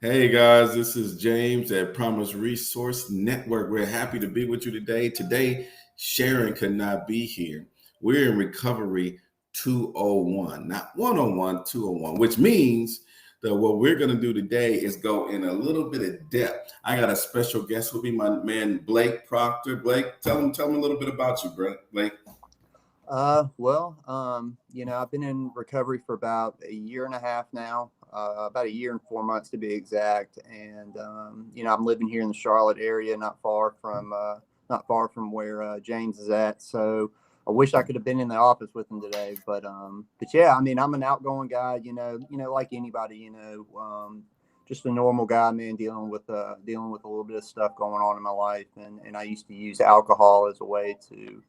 Hey guys, this is James at Promise Resource Network. We're happy to be with you today. Today, Sharon could not be here. We're in recovery 201, not 101, 201, which means that what we're going to do today is go in a little bit of depth. I got a special guest with me, my man Blake Proctor. Blake, tell him a little bit about you, Blake. I've been in recovery for about a year and a half now, about a year and 4 months to be exact. And, I'm living here in the Charlotte area, not far from where Jaymes is at. So I wish I could have been in the office with him today. But yeah, I mean, I'm an outgoing guy, like anybody, just a normal guy, man, dealing with a little bit of stuff going on in my life. And I used to use alcohol as a way to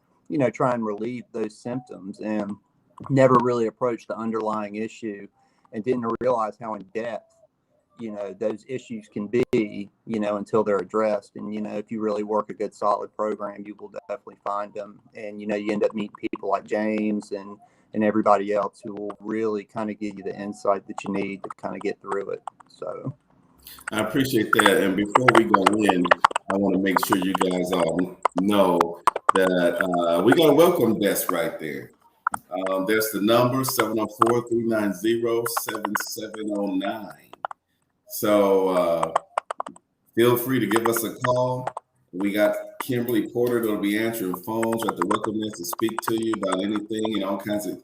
try and relieve those symptoms and never really approached the underlying issue and didn't realize how in depth, those issues can be, until they're addressed. And, if you really work a good solid program, you will definitely find them. And, you end up meeting people like Jaymes and everybody else who will really kind of give you the insight that you need to kind of get through it. So I appreciate that. And before we go in, I want to make sure you guys all know that we got a welcome desk right there. There's the number 704-390-7709. So feel free to give us a call. We got Kimberly Porter that'll be answering phones at the welcome desk to speak to you about anything and all kinds of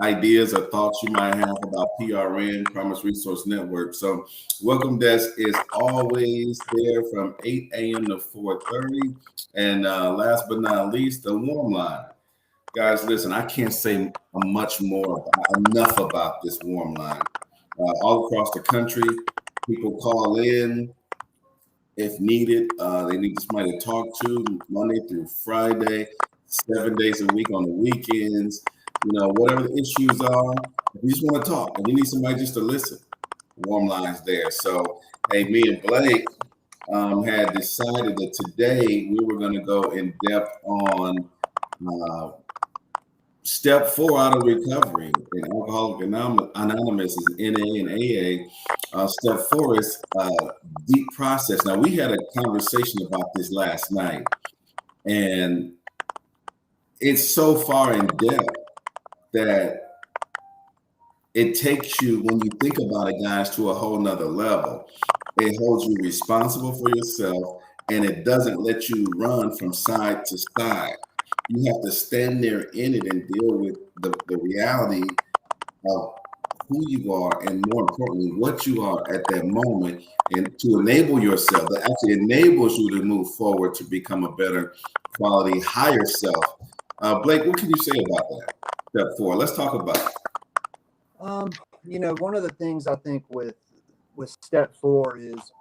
ideas or thoughts you might have about PRN, Promise Resource Network. So welcome desk is always there from 8 a.m. to 4:30. And last but not least, the warm line. Guys, listen, I can't say enough about this warm line. All across the country, people call in if needed. They need somebody to talk to Monday through Friday, 7 days a week on the weekends. Whatever the issues are, if you just want to talk and you need somebody just to listen, warm lines there. So, hey, me and Blake had decided that today we were going to go in depth on step 4 out of recovery in Alcoholics Anonymous is NA and AA. Step 4 is deep process. Now, we had a conversation about this last night, and it's so far in depth that it takes you, when you think about it, guys, to a whole nother level. It holds you responsible for yourself, and it doesn't let you run from side to side. You have to stand there in it and deal with the reality of who you are, and more importantly, what you are at that moment, and to enable yourself. That actually enables you to move forward to become a better quality, higher self. Blake, what can you say about that? Step 4. Let's talk about it. One of the things I think with step 4 is,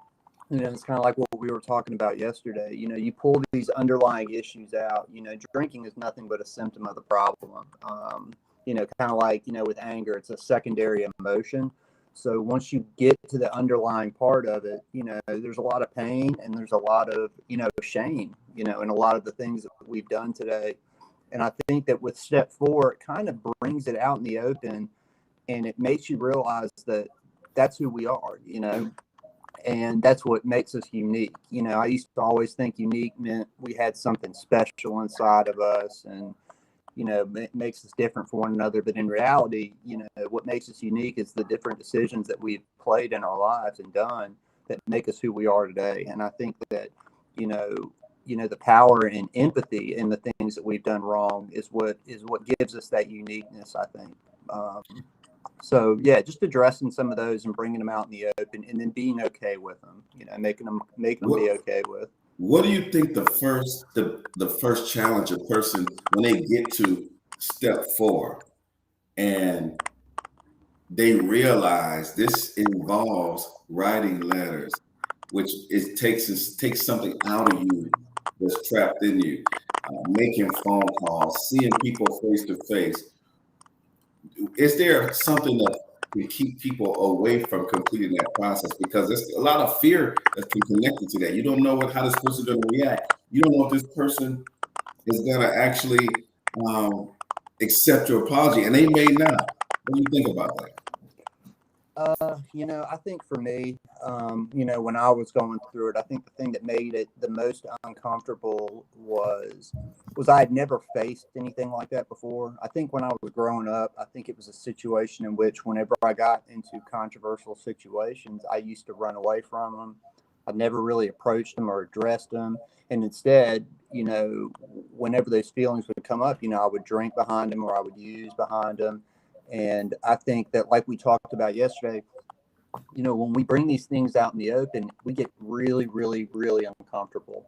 it's kind of like what we were talking about yesterday. You pull these underlying issues out. Drinking is nothing but a symptom of the problem. Kind of like, with anger, it's a secondary emotion. So once you get to the underlying part of it, there's a lot of pain and there's a lot of, shame, in a lot of the things that we've done today. And I think that with step 4, it kind of brings it out in the open, and it makes you realize that that's who we are, and that's what makes us unique. I used to always think unique meant we had something special inside of us, and, it makes us different from one another. But in reality, what makes us unique is the different decisions that we've played in our lives and done that make us who we are today. And I think that, the power and empathy in the things that we've done wrong is what gives us that uniqueness, I think. So yeah, just addressing some of those and bringing them out in the open, and then being okay with them, making them be okay with. What do you think the first challenge a person, when they get to step 4 and they realize this involves writing letters, which takes something out of you that's trapped in you, making phone calls, seeing people face to face. Is there something that can keep people away from completing that process? Because there's a lot of fear that can connect to that. You don't know how this person is going to react. You don't know if this person is going to actually accept your apology, and they may not. What do you think about that? I think for me, when I was going through it, I think the thing that made it the most uncomfortable was I had never faced anything like that before. I think when I was growing up, I think it was a situation in which whenever I got into controversial situations, I used to run away from them. I never really approached them or addressed them. And instead, whenever those feelings would come up, I would drink behind them or I would use behind them. And I think that, like we talked about yesterday, when we bring these things out in the open, we get really, really, really uncomfortable.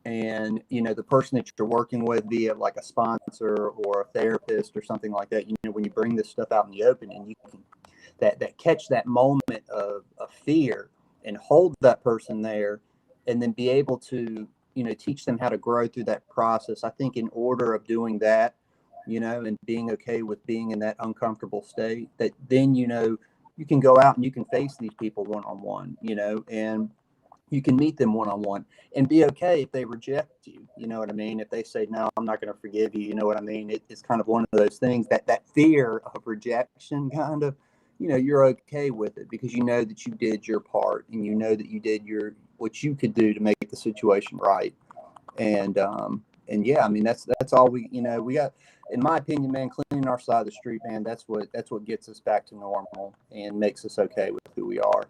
And, the person that you're working with via like a sponsor or a therapist or something like that, when you bring this stuff out in the open and you can that catch that moment of fear and hold that person there and then be able to, teach them how to grow through that process. I think in order of doing that, and being okay with being in that uncomfortable state, that then, you can go out and you can face these people one on one, and you can meet them one on one and be okay if they reject you. You know what I mean? If they say, no, I'm not going to forgive you. You know what I mean? It's kind of one of those things that fear of rejection kind of, you're okay with it because you know that you did your part and you know that you did what you could do to make the situation right. And yeah, I mean, that's all we got, in my opinion, man, cleaning our side of the street, man, that's what gets us back to normal and makes us okay with who we are.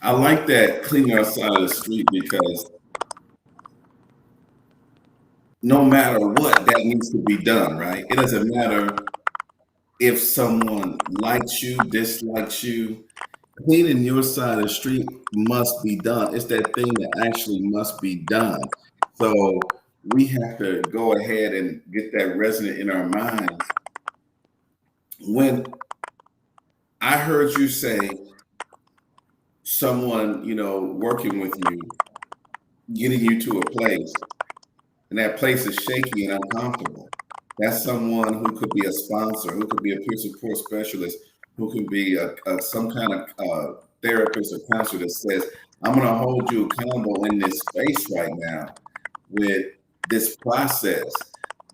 I like that cleaning outside of the street because no matter what, that needs to be done, right? It doesn't matter if someone likes you, dislikes you. Cleaning your side of the street must be done. It's that thing that actually must be done. So we have to go ahead and get that resonant in our minds. When I heard you say someone, working with you, getting you to a place, and that place is shaky and uncomfortable. That's someone who could be a sponsor, who could be a peer support specialist, who could be some kind of therapist or counselor that says, I'm going to hold you accountable in this space right now with this process.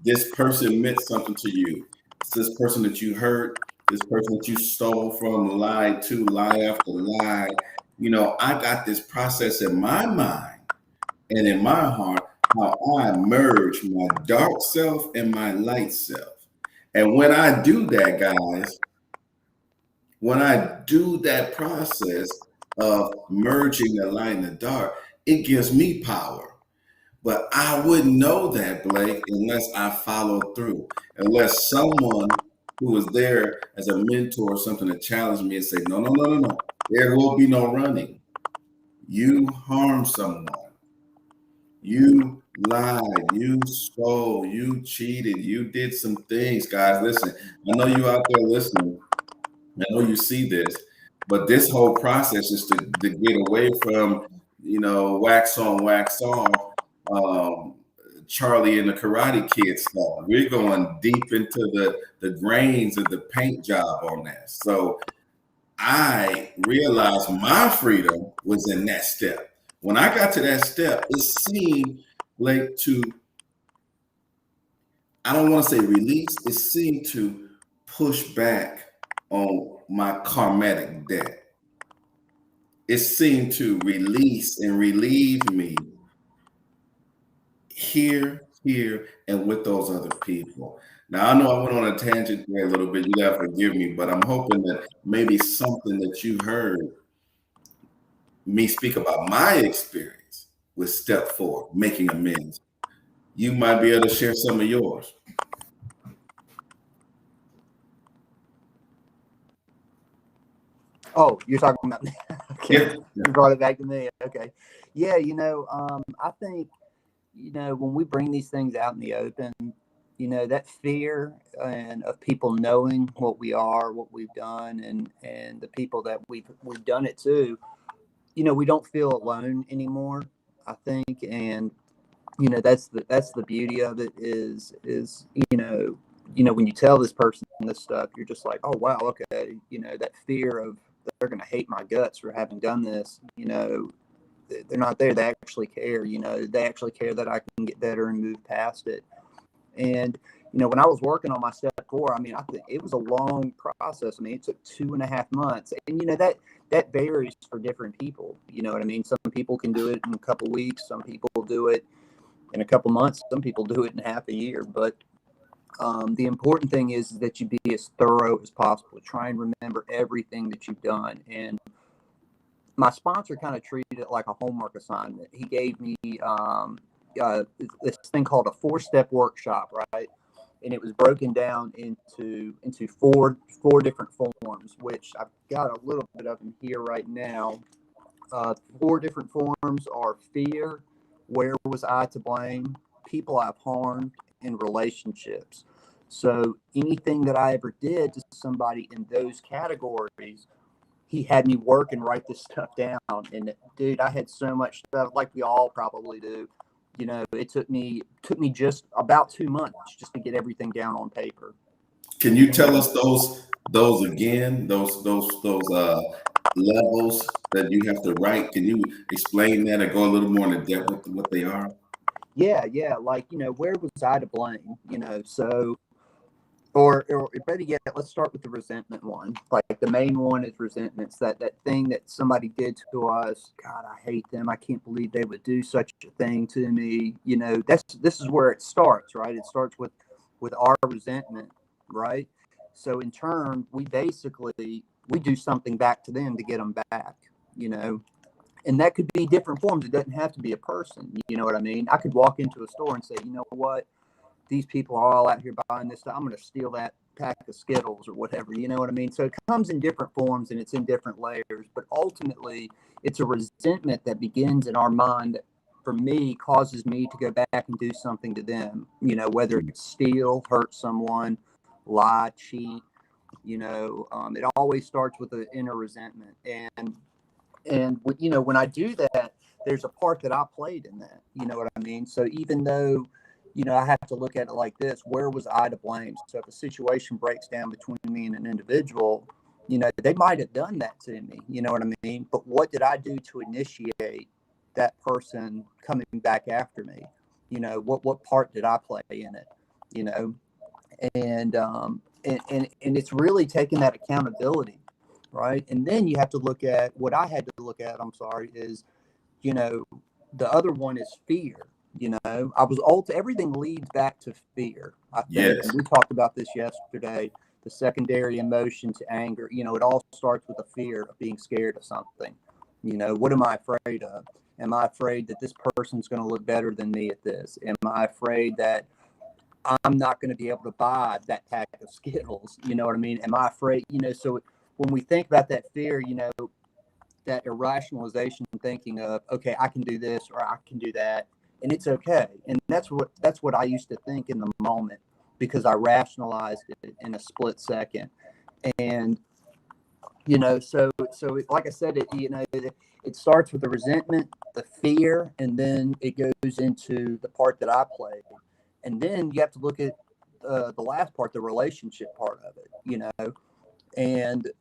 This person meant something to you. It's this person that you hurt, this person that you stole from, lied to, lie after lie. I got this process in my mind and in my heart how I merge my dark self and my light self. And when I do that, guys, when I do that process of merging the light and the dark, it gives me power. But I wouldn't know that, Blake, unless I followed through, unless someone who was there as a mentor or something to challenge me and say, no, no, no, no, no, there will be no running. You harmed someone. You lied, you stole, you cheated, you did some things, guys. Listen, I know you out there listening. I know you see this, but this whole process is to get away from, wax on, wax off, um, Charlie and the Karate Kid stuff. We're going deep into the grains of the paint job on that. So I realized my freedom was in that step. When I got to that step, it seemed like I don't want to say release, it seemed to push back on my karmatic debt. It seemed to release and relieve me here, and with those other people. Now, I know I went on a tangent there a little bit. You gotta forgive me, but I'm hoping that maybe something that you heard me speak about my experience with step 4, making amends, you might be able to share some of yours. Oh, you're talking about me. Okay. Yeah. You brought it back to me. Okay. Yeah, I think, when we bring these things out in the open, that fear and of people knowing what we are, what we've done, and the people that we've done it to, we don't feel alone anymore, I think. And that's the beauty of it is when you tell this person this stuff, you're just like, oh wow, okay, that fear of they're going to hate my guts for having done this, they're not there. They actually care. They actually care that I can get better and move past it. And when I was working on my step 4, I mean, I think it was a long process. I mean, it took 2.5 months, and that varies for different people. You know what I mean? Some people can do it in a couple weeks. Some people do it in a couple months. Some people do it in half a year. But the important thing is that you be as thorough as possible. Try and remember everything that you've done. And my sponsor kind of treated it like a homework assignment. He gave me this thing called a 4-step workshop, right? And it was broken down into four different forms, which I've got a little bit of them here right now. 4 different forms are fear, where was I to blame, people I've harmed, and relationships. So anything that I ever did to somebody in those categories, he had me work and write this stuff down. And dude, I had so much stuff, like we all probably do. It took me just about 2 months just to get everything down on paper. Can you tell us those again? Those levels that you have to write. Can you explain that or go a little more into depth with what they are? Yeah. Like, where was I to blame? So, or better yet, let's start with the resentment one. Like the main one is resentments. That thing that somebody did to us. God, I hate them. I can't believe they would do such a thing to me. This is where it starts, right? It starts with our resentment, right? So in turn, we do something back to them to get them back. And that could be different forms. It doesn't have to be a person. You know what I mean? I could walk into a store and say, you know what? These people are all out here buying this stuff. I'm going to steal that pack of Skittles or whatever. You know what I mean? So it comes in different forms and it's in different layers. But ultimately, it's a resentment that begins in our mind that, for me, causes me to go back and do something to them. Whether it's steal, hurt someone, lie, cheat. It always starts with an inner resentment. And when I do that, there's a part that I played in that. You know what I mean? So even though, I have to look at it like this: where was I to blame? So if a situation breaks down between me and an individual, they might have done that to me. You know what I mean? But what did I do to initiate that person coming back after me? What part did I play in it? You know, and it's really taking that accountability, right? And then you have to look at what I had to look at. I'm sorry, is you know the other one is fear. Everything leads back to fear, I think, and Yes. we talked about this yesterday. The secondary emotion to anger, it all starts with a fear of being scared of something. What am I afraid of? Am I afraid that this person's going to look better than me at this? Am I afraid that I'm not going to be able to buy that pack of Skittles? You know what I mean? Am I afraid? So when we think about that fear, that irrationalization thinking of, okay, I can do this or I can do that, and it's okay. And that's what I used to think in the moment, because I rationalized it in a split second. And like I said, it starts with the resentment, the fear, and then it goes into the part that I played. And then you have to look at the last part, the relationship part of it. And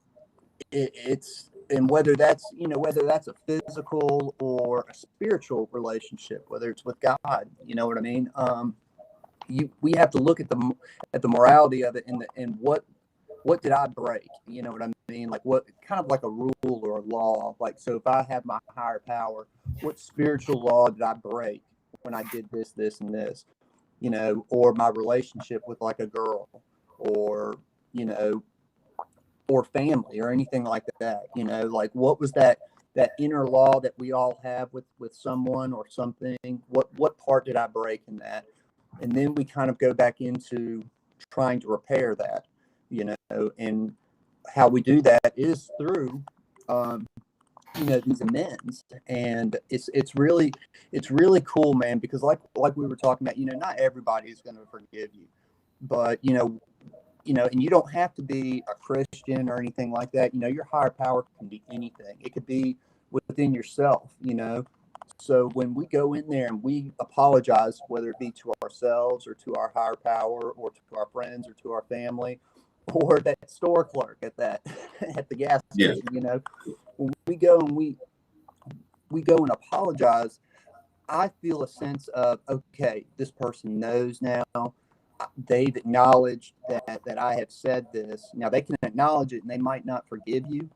and whether that's a physical or a spiritual relationship, whether it's with God, you know what I mean. We have to look at the morality of it, and what did I break? You know what I mean? Like, what kind of like a rule or a law? Like, so if I have my higher power, what spiritual law did I break when I did this, and this? Or my relationship with like a girl, or you know, or family, or anything like that. Like, what was that inner law that we all have with someone or something? What part did I break in that? And then we kind of go back into trying to repair that. And how we do that is through these amends. And it's really cool, man, because like we were talking about, not everybody is going to forgive you. But and you don't have to be a Christian or anything like that. Your higher power can be anything. It could be within yourself. So when we go in there and we apologize, whether it be to ourselves or to our higher power or to our friends or to our family or that store clerk at at the gas Yes. station, when we go and we go and apologize, I feel a sense of, okay, this person knows now. they've acknowledged that I have said this. Now they can acknowledge it and they might not forgive you,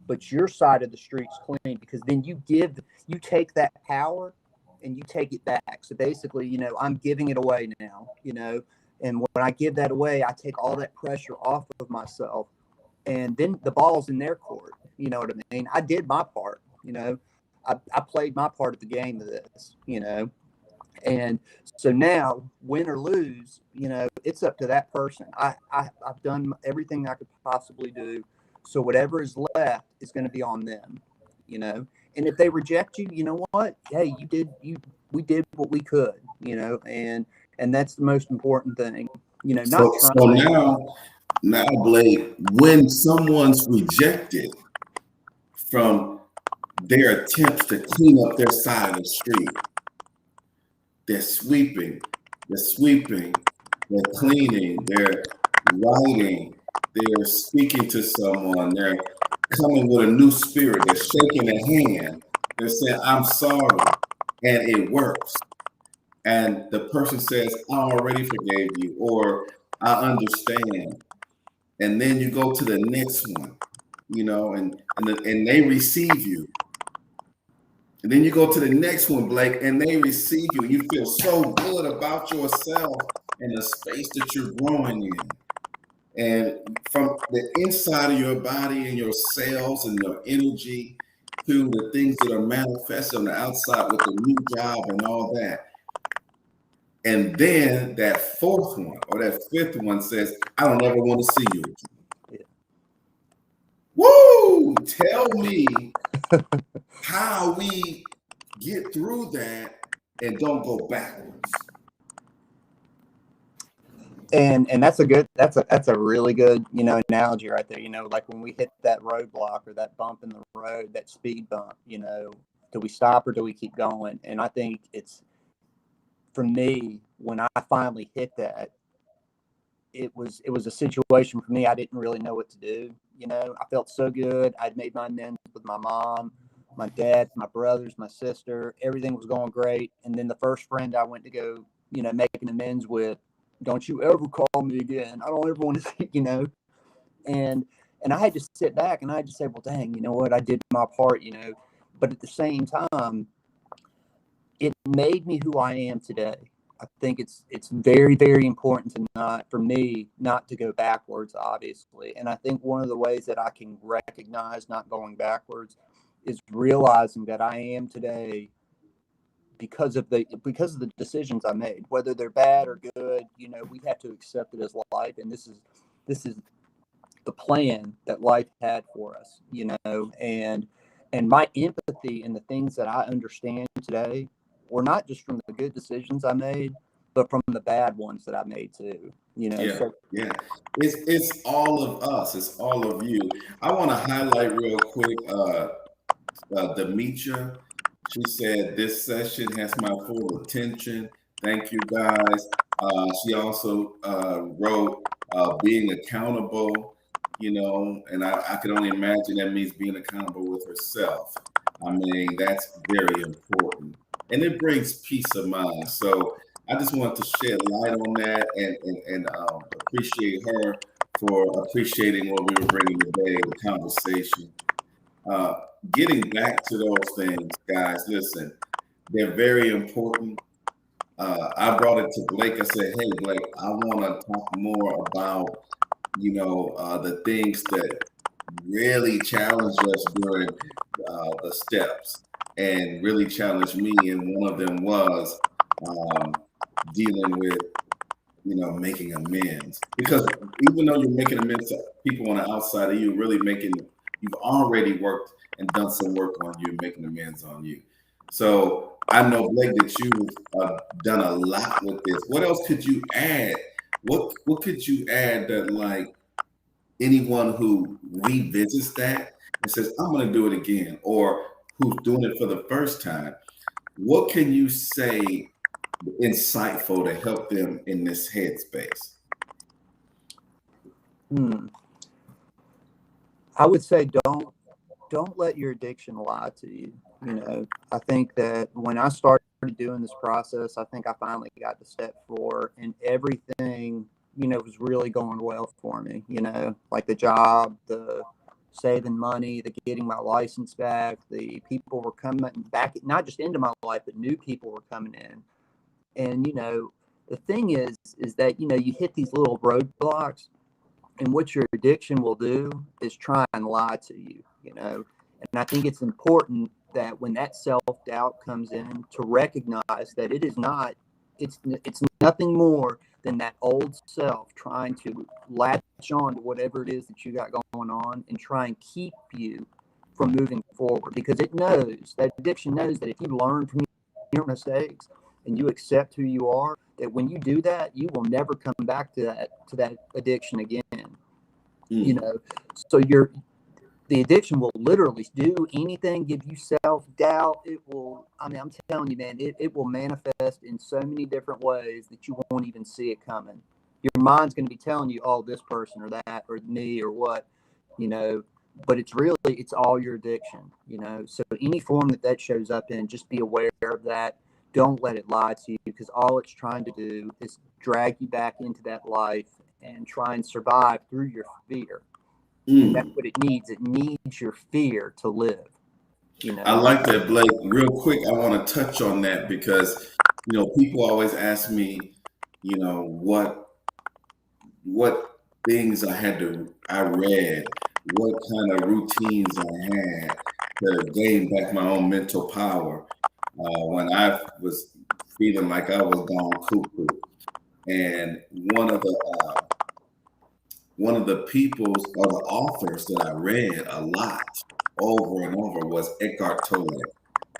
but your side of the street's clean, because then you take that power and you take it back. So basically, I'm giving it away now, and when I give that away, I take all that pressure off of myself, and then the ball's in their court. You know what I mean? I did my part, I played my part of the game of this, and so now, win or lose, it's up to that person. I've done everything I could possibly do. So whatever is left is going to be on them, And if they reject you, you know what? Hey, we did what we could, and that's the most important thing, not So now, Blake, when someone's rejected from their attempts to clean up their side of the street, they're sweeping, they're cleaning, they're writing, they're speaking to someone, they're coming with a new spirit, they're shaking their hand, they're saying, I'm sorry, and it works. And the person says, I already forgave you, or I understand. And then you go to the next one, and they receive you. And then you go to the next one, Blake, and they receive you. You feel so good about yourself and the space that you're growing in. And from the inside of your body and your cells and your energy to the things that are manifested on the outside with the new job and all that. And then that fourth one or that fifth one says, I don't ever want to see you again. Yeah. Woo! Tell me how we get through that and don't go backwards. And that's a really good, analogy right there. Like when we hit that roadblock or that bump in the road, that speed bump, do we stop or do we keep going? And I think it's, for me, when I finally hit that, it was a situation for me. I didn't really know what to do. I felt so good. I'd made my amends with my mom, my dad, my brothers, my sister. Everything was going great. And then the first friend I went to go, make an amends with, don't you ever call me again. I don't ever want to see, And I had to sit back and I had to say, well, dang, you know what? I did my part, But at the same time, it made me who I am today. I think it's very, very important for me not to go backwards, obviously. And I think one of the ways that I can recognize not going backwards is realizing that I am today because of the decisions I made, whether they're bad or good. We have to accept it as life, and this is the plan that life had for us. And my empathy and the things that I understand today were not just from the good decisions I made, but from the bad ones that I made too. Yeah. It's all of us. It's all of you. I want to highlight real quick, Demetra. She said, this session has my full attention. Thank you, guys. She also wrote, being accountable, and I can only imagine that means being accountable with herself. I mean, that's very important. And it brings peace of mind. So I just want to shed light on that and appreciate her for appreciating what we were bringing today, the conversation. Getting back to those things, guys, listen, they're very important. I brought it to Blake. I said, hey, Blake, I want to talk more about, the things that really challenged us during the steps and really challenged me. And one of them was dealing with, making amends. Because even though you're making amends to people on the outside of you, you've already worked and done some work on you, making amends on you. So I know, Blake, that you've done a lot with this. What else could you add? What could you add that, like, anyone who revisits that and says, I'm going to do it again, or who's doing it for the first time, what can you say insightful to help them in this headspace? I would say don't don't let your addiction lie to you. You know, I think that when I started doing this process, I think I finally got to step 4, and everything, you know, was really going well for me. You know, like the job, the saving money, the getting my license back, the people were coming back, not just into my life, but new people were coming in. And, you know, the thing is that, you know, you hit these little roadblocks, and what your addiction will do is try and lie to you, you know. And I think it's important that when that self-doubt comes in, to recognize that it is not, it's nothing more than that old self trying to latch on to whatever it is that you got going on and try and keep you from moving forward, because it knows, that addiction knows, that if you learn from your mistakes and you accept who you are, that when you do that, you will never come back to that addiction again. You know, so the addiction will literally do anything, give you self-doubt. It will, I mean, I'm telling you, man, it will manifest in so many different ways that you won't even see it coming. Your mind's going to be telling you, oh, this person or that or me or what, you know, but it's all your addiction, you know. So any form that shows up in, just be aware of that. Don't let it lie to you, because all it's trying to do is drag you back into that life and try and survive through your fear. And that's what it needs. It needs your fear to live. You I know. like that, Blake. Real quick, I want to touch on that because, you know, people always ask me, you know, what things I read, what kind of routines I had to gain back my own mental power when I was feeling like I was gone cuckoo. And one of the people's or the authors that I read a lot over and over was Eckhart Tolle,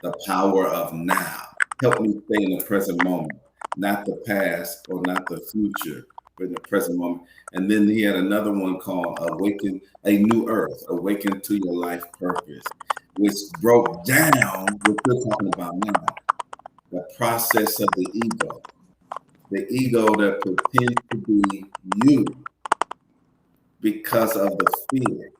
The Power of Now. Help me stay in the present moment, not the past or not the future, but in the present moment. And then he had another one called Awaken a New Earth, Awaken to Your Life Purpose, which broke down what we're talking about now, the process of the ego that pretends to be you because of the fear.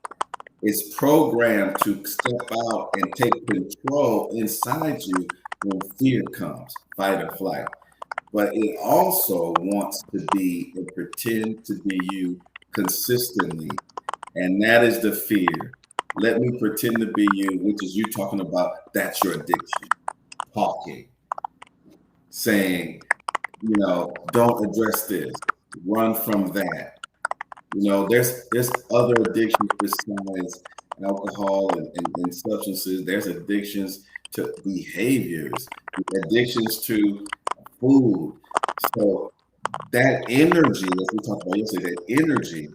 It's programmed to step out and take control inside you when fear comes, fight or flight. But it also wants to be and pretend to be you consistently. And that is the fear. Let me pretend to be you, which is you talking about that's your addiction. Talking, saying, you know, don't address this, run from that. You know, there's other addictions besides alcohol and substances. There's addictions to behaviors, addictions to food. So that energy, as we talked about yesterday, that energy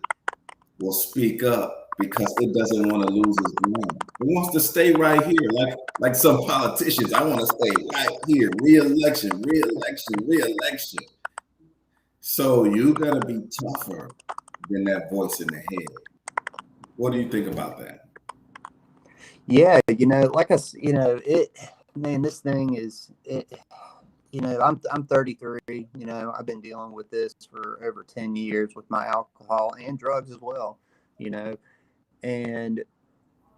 will speak up because it doesn't want to lose its ground. It wants to stay right here, like some politicians. I want to stay right here. Re-election, re-election, re-election. So you gotta be tougher than that voice in the head. What do you think about that? Yeah, you know, you know, man, this thing is it. You know, I'm 33. You know, I've been dealing with this for over 10 years with my alcohol and drugs as well. You know, and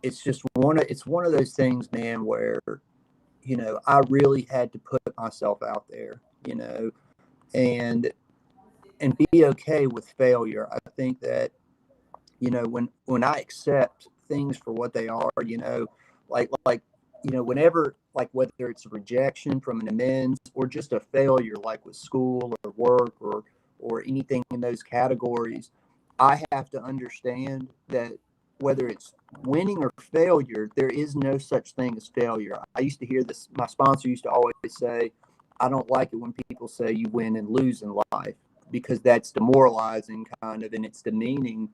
it's one of those things, man, where, you know, I really had to put myself out there. You know, and be okay with failure. I think that, you know, when I accept things for what they are, you know, like you know, whenever, like, whether it's a rejection from an amends or just a failure, like with school or work or anything in those categories, I have to understand that whether it's winning or failure, there is no such thing as failure. I used to hear this, my sponsor used to always say, I don't like it when people say you win and lose in life, because that's demoralizing, kind of, and it's demeaning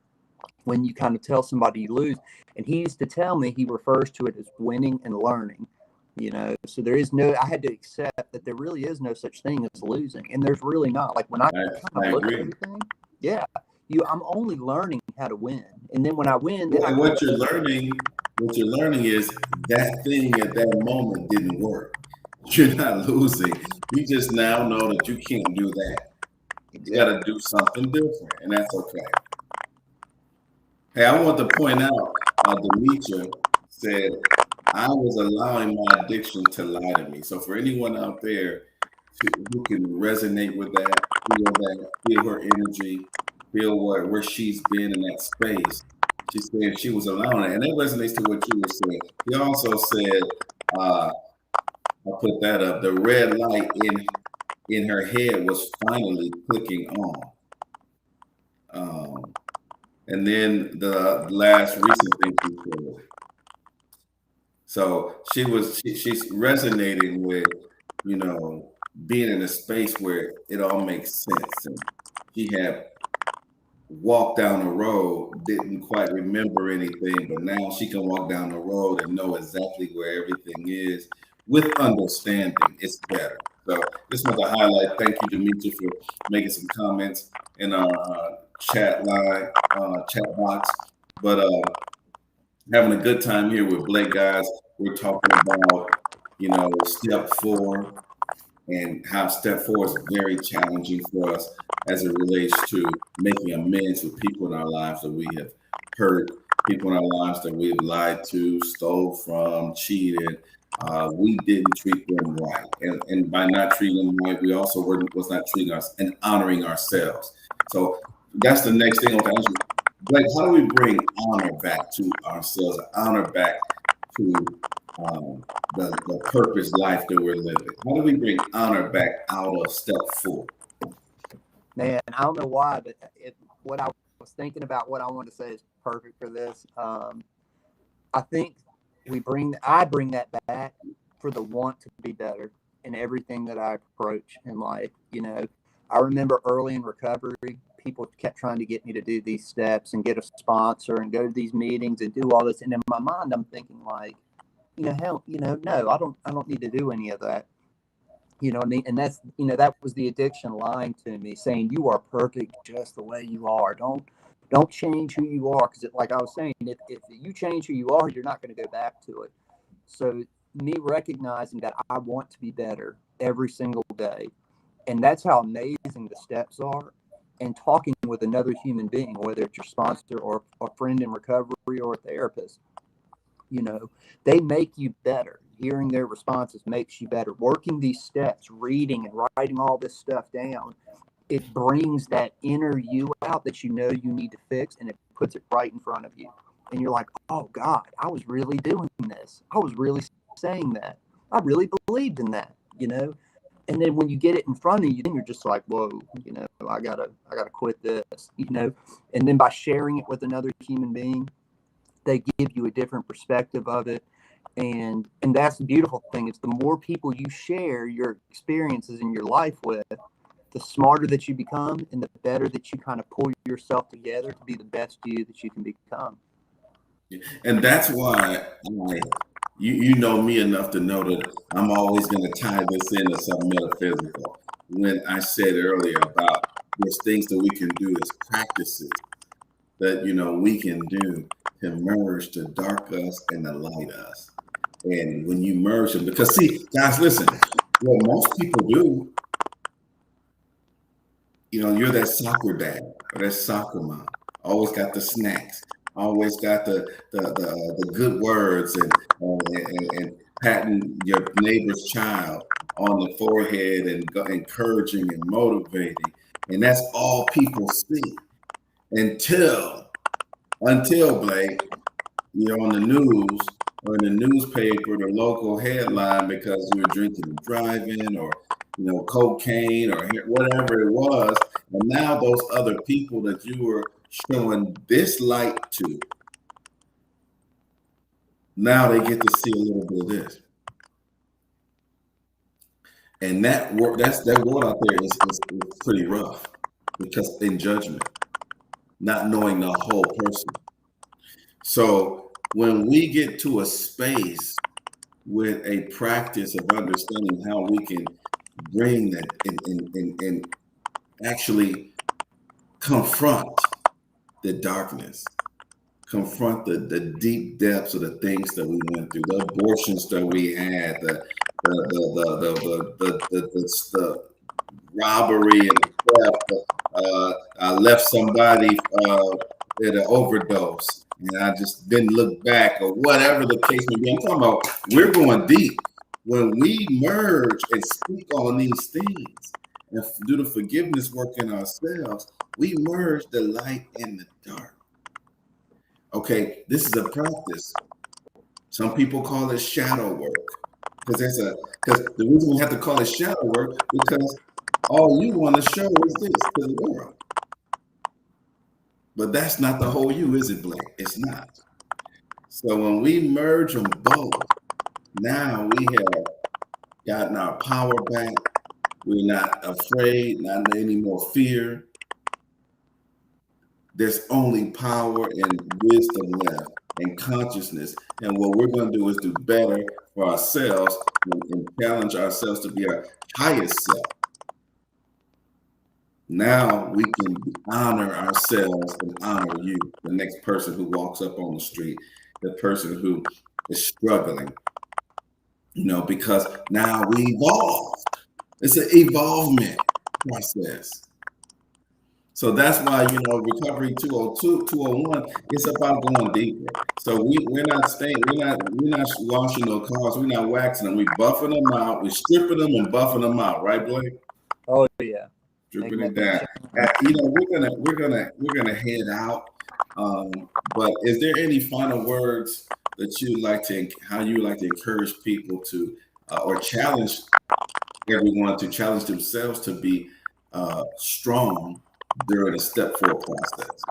when you kind of tell somebody you lose. And he used to tell me he refers to it as winning and learning. You know, so there is no, I had to accept that there really is no such thing as losing. And there's really not. Like, when I kind of look at everything, yeah, I'm only learning how to win. And then when I win, then And what you're learning is that thing at that moment didn't work. You're not losing. You just now know that you can't do that. You got to do something different, and that's okay. Hey, I want to point out, Demetria said, I was allowing my addiction to lie to me. So for anyone out there who can resonate with that, feel her energy, feel where she's been in that space, she said she was allowing it. And that resonates to what you were saying. He also said, I'll put that up, the red light in her head was finally clicking on. And then the last recent thing she said. So she's resonating with, being in a space where it all makes sense. And she had walked down the road, didn't quite remember anything, but now she can walk down the road and know exactly where everything is with understanding. It's better. So just want to highlight, thank you, Demetri, for making some comments in our chat box. But having a good time here with Blake, guys. We're talking about, step 4 and how step 4 is very challenging for us as it relates to making amends with people in our lives that we have hurt, people in our lives that we've lied to, stole from, cheated. We didn't treat them right. And by not treating them right, we also was not treating us and honoring ourselves. So that's the next thing I want to ask you. Blake, how do we bring honor back to ourselves, honor back to the purpose life that we're living? How do we bring honor back out of step 4? Man, I don't know why, but what I was thinking about, what I wanted to say is perfect for this. I think I bring that back for the want to be better in everything that I approach in life. I remember early in recovery, people kept trying to get me to do these steps and get a sponsor and go to these meetings and do all this. And in my mind, I'm thinking like, hell, no, I don't need to do any of that. You know what I mean? And that's, that was the addiction lying to me, saying you are perfect just the way you are. Don't change who you are. Because like I was saying, if you change who you are, you're not going to go back to it. So me recognizing that I want to be better every single day. And that's how amazing the steps are. And talking with another human being, whether it's your sponsor or a friend in recovery or a therapist, they make you better. Hearing their responses makes you better. Working these steps, reading and writing all this stuff down, it brings that inner you out that you need to fix, and it puts it right in front of you. And you're like, oh God, I was really doing this. I was really saying that. I really believed in that, And then when you get it in front of you, then you're just like, whoa, I gotta quit this, And then by sharing it with another human being, they give you a different perspective of it. And that's the beautiful thing. It's the more people you share your experiences in your life with, the smarter that you become and the better that you kind of pull yourself together to be the best you that you can become. And that's why you know me enough to know that I'm always going to tie this into something metaphysical. When I said earlier about there's things that we can do as practices that, we can do to merge the dark us and the light us. And when you merge them, because see, guys, listen, what most people do, you're that soccer dad or that soccer mom, always got the snacks, always got the good words and patting your neighbor's child on the forehead and encouraging and motivating. And that's all people see until Blake, you're on the news or in the newspaper, the local headline, because you were drinking and driving or, cocaine or whatever it was. And now those other people that you were showing this light to, now they get to see a little bit of this. And that world out there is pretty rough, because in judgment, not knowing the whole person. So when we get to a space with a practice of understanding how we can bring that and actually confront the darkness, confront the deep depths of the things that we went through, the abortions that we had, the robbery and theft. I left somebody at an overdose, and I just didn't look back, or whatever the case may be. I'm talking about we're going deep. When we merge and speak on these things and do the forgiveness work in ourselves, we merge the light and the dark. Okay, this is a practice. Some people call it shadow work because the reason we have to call it shadow work because all you want to show is this to the world. But that's not the whole you, is it, Blake? It's not. So when we merge them both, now we have gotten our power back. We're not afraid, not any more fear. There's only power and wisdom left and consciousness. And what we're going to do is do better for ourselves and challenge ourselves to be our highest self. Now we can honor ourselves and honor you, the next person who walks up on the street, the person who is struggling, because now we evolve. It's an evolvement process. So that's why, Recovery 202, 201, it's about going deeper. So we're not washing no cars, we're not waxing them, we're buffing them out, we're stripping them and buffing them out, right, Blake? Oh yeah. Stripping it down. We're gonna head out. But is there any final words that you like to encourage people to or challenge everyone to challenge themselves to be strong during the step 4 process?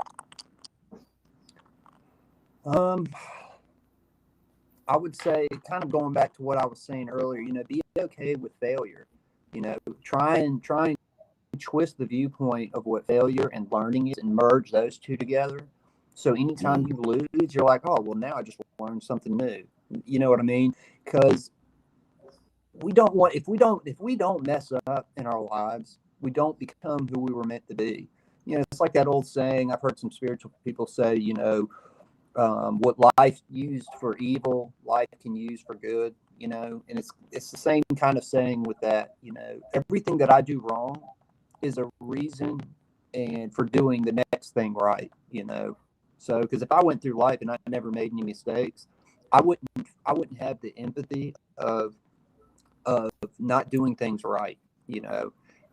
I would say, kind of going back to what I was saying earlier, be okay with failure. Try and twist the viewpoint of what failure and learning is and merge those two together. So anytime you lose, you're like, oh, well, now I just learned something new. You know what I mean? Because if we don't mess up in our lives, we don't become who we were meant to be. It's like that old saying I've heard some spiritual people say, what life used for evil, life can use for good, and it's the same kind of saying with that. Everything that I do wrong is a reason and for doing the next thing right, so because if I went through life and I never made any mistakes, I wouldn't have the empathy of not doing things right,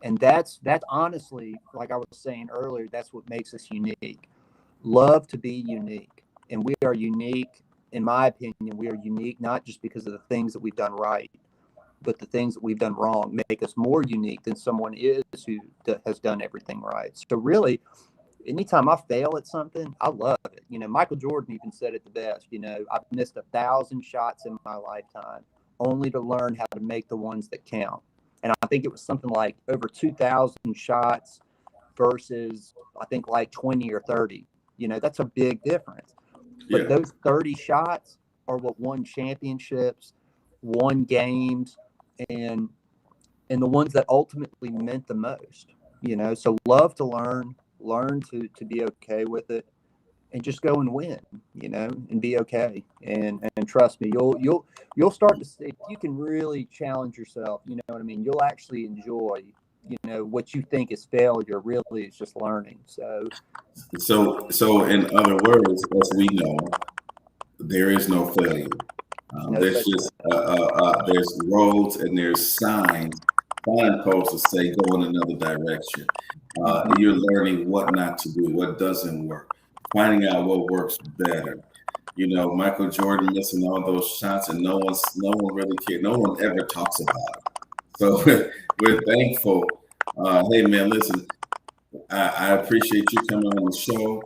and that's honestly, like I was saying earlier, that's what makes us unique. Love to be unique, and we are unique. In my opinion, we are unique not just because of the things that we've done right, but the things that we've done wrong make us more unique than someone is who has done everything right. So really, anytime I fail at something, I love it. Michael Jordan even said it the best. I've missed 1,000 shots in my lifetime only to learn how to make the ones that count. And I think it was something like over 2,000 shots versus I think like 20 or 30. That's a big difference. But those 30 shots are what won championships, won games, and the ones that ultimately meant the most. So love to learn to be okay with it, and just go and win, and be okay. And trust me, you'll start to see, if you can really challenge yourself, you know what I mean, you'll actually enjoy, what you think is failure really is just learning. So in other words, as we know, there is no failure. There's just there's roads and there's signposts to say go in another direction. You're learning what not to do, what doesn't work, finding out what works better. Michael Jordan missing all those shots, and no one really cared. No one ever talks about it. So we're thankful. Hey man, listen, I appreciate you coming on the show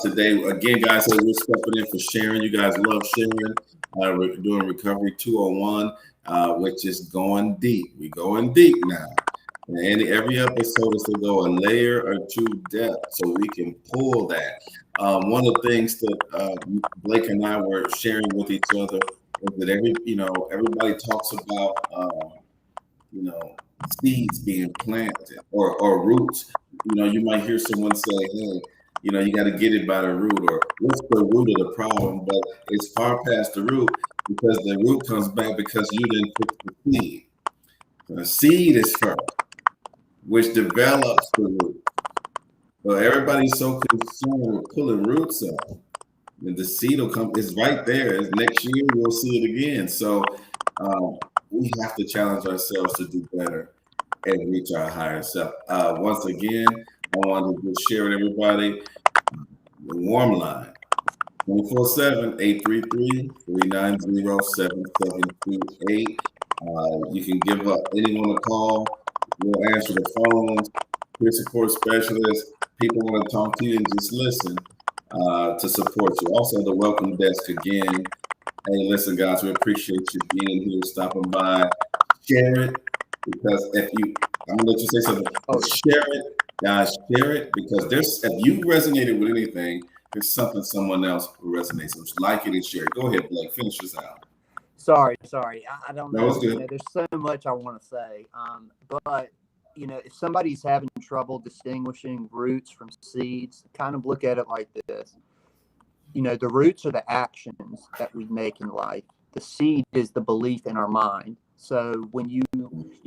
today. Again, guys, we're stepping in for sharing. You guys love sharing. We're doing Recovery 201, which is going deep. We're going deep now. And every episode is to go a layer or two depth so we can pull that. One of the things that Blake and I were sharing with each other is that everybody talks about seeds being planted or roots. You might hear someone say, hey, you got to get it by the root, or what's the root of the problem? But it's far past the root, because the root comes back because you didn't put the seed. The seed is first, which develops the root. Well, everybody's so concerned with pulling roots up. And the seed will come, it's right there. Next year, we'll see it again. So we have to challenge ourselves to do better and reach our higher self. Once again, I want to just share with everybody the warm line 24/7 833-390-7728. You can give anyone a call. We'll answer the phones. Peer support specialists. People want to talk to you and just listen to support you. Also, the welcome desk again. Hey, listen, guys, we appreciate you being here, stopping by. Share it because I'm gonna let you say something. Share it, guys. Share it because if you resonated with anything, there's something someone else who resonates. So just like it and share it. Go ahead, Blake. Finish this out. Sorry. I don't know. No, it's good. There's so much I want to say. But if somebody's having trouble distinguishing roots from seeds, kind of look at it like this. The roots are the actions that we make in life. The seed is the belief in our mind. So when you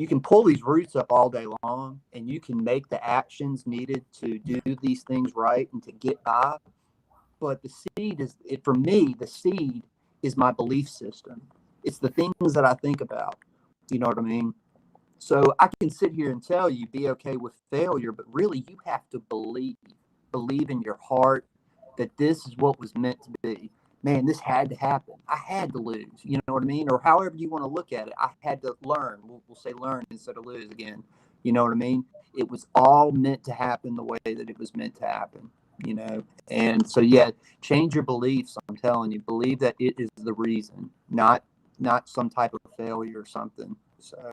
can pull these roots up all day long and you can make the actions needed to do these things right and to get by. But the seed for me, the seed is my belief system. It's the things that I think about. You know what I mean? So I can sit here and tell you, be okay with failure, but really you have to believe in your heart that this is what was meant to be. Man, this had to happen. I had to lose. You know what I mean? Or however you want to look at it. I had to learn. We'll say learn instead of lose again. You know what I mean? It was all meant to happen the way that it was meant to happen. And so change your beliefs. I'm telling you, believe that it is the reason, not some type of failure or something. So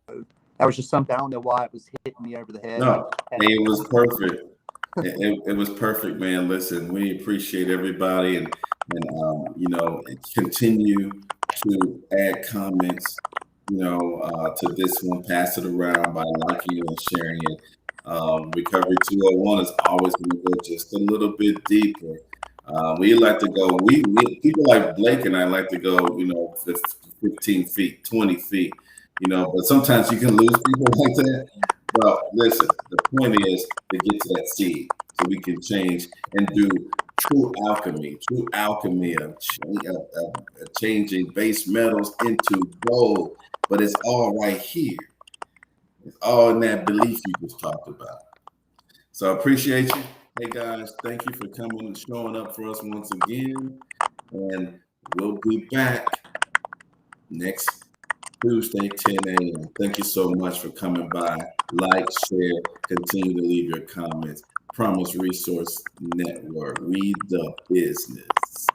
that was just something. I don't know why it was hitting me over the head. No, it was perfect. It was perfect, man. Listen, we appreciate everybody and continue to add comments, to this one, pass it around by liking it and sharing it. Recovery 201 is always going to go just a little bit deeper. We like to go, people like Blake and I like to go, 15 feet, 20 feet, but sometimes you can lose people like that. Well, listen, the point is to get to that seed so we can change and do true alchemy of changing base metals into gold. But it's all right here. It's all in that belief you just talked about. So I appreciate you. Hey, guys, thank you for coming and showing up for us once again. And we'll be back next Tuesday, 10 a.m. Thank you so much for coming by. Like, share, continue to leave your comments. Promise Resource Network. Read the business.